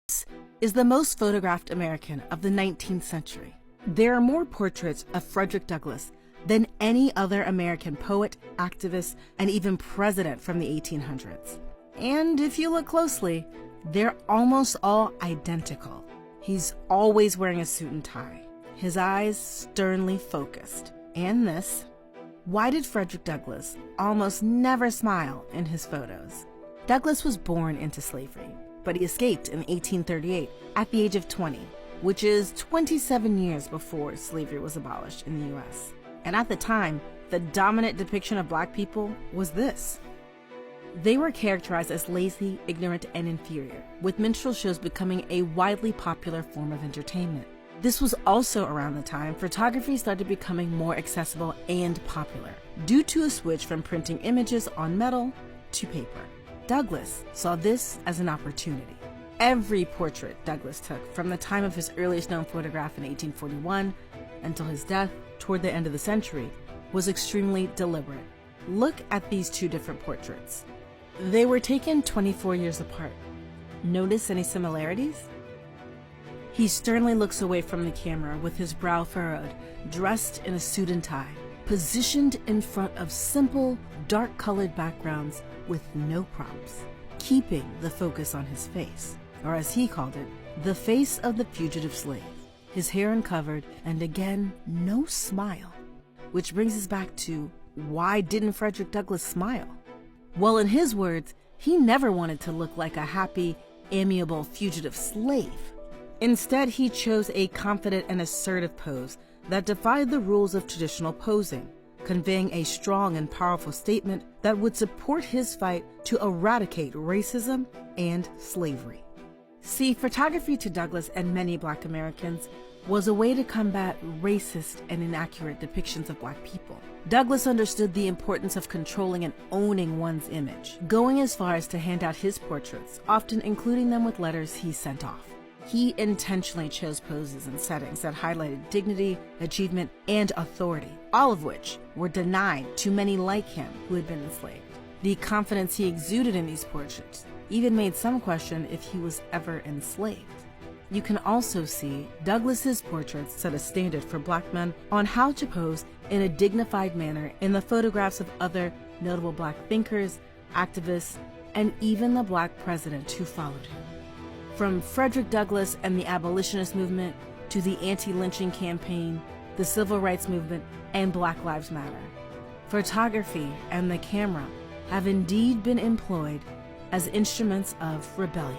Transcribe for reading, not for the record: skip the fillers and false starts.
This is the most photographed American of the 19th century. There are more portraits of Frederick Douglass than any other American poet, activist, and even president from the 1800s. And if you look closely, they're almost all identical. He's always wearing a suit and tie, his eyes sternly focused. And this: why did Frederick Douglass almost never smile in his photos? Douglass was born into slavery, but he escaped in 1838 at the age of 20, which is 27 years before slavery was abolished in the US. And at the time, the dominant depiction of Black people was this. They were characterized as lazy, ignorant, and inferior, with minstrel shows becoming a widely popular form of entertainment. This was also around the time photography started becoming more accessible and popular, due to a switch from printing images on metal to paper. Douglass saw this as an opportunity. Every portrait Douglass took from the time of his earliest known photograph in 1841 until his death toward the end of the century was extremely deliberate. Look at these two different portraits. They were taken 24 years apart. Notice any similarities? He sternly looks away from the camera with his brow furrowed, dressed in a suit and tie, positioned in front of simple, dark-colored backgrounds with no props, keeping the focus on his face, or as he called it, the face of the fugitive slave, his hair uncovered, and again, no smile. Which brings us back to, why didn't Frederick Douglass smile? Well, in his words, he never wanted to look like a happy, amiable fugitive slave. Instead, he chose a confident and assertive pose that defied the rules of traditional posing, conveying a strong and powerful statement that would support his fight to eradicate racism and slavery. See, photography to Douglass and many Black Americans was a way to combat racist and inaccurate depictions of Black people. Douglass understood the importance of controlling and owning one's image, going as far as to hand out his portraits, often including them with letters he sent off. He intentionally chose poses and settings that highlighted dignity, achievement, and authority, all of which were denied to many like him who had been enslaved. The confidence he exuded in these portraits even made some question if he was ever enslaved. You can also see Douglass's portraits set a standard for Black men on how to pose in a dignified manner in the photographs of other notable Black thinkers, activists, and even the Black president who followed him. From Frederick Douglass and the abolitionist movement to the anti-lynching campaign, the civil rights movement, and Black Lives Matter, photography and the camera have indeed been employed as instruments of rebellion.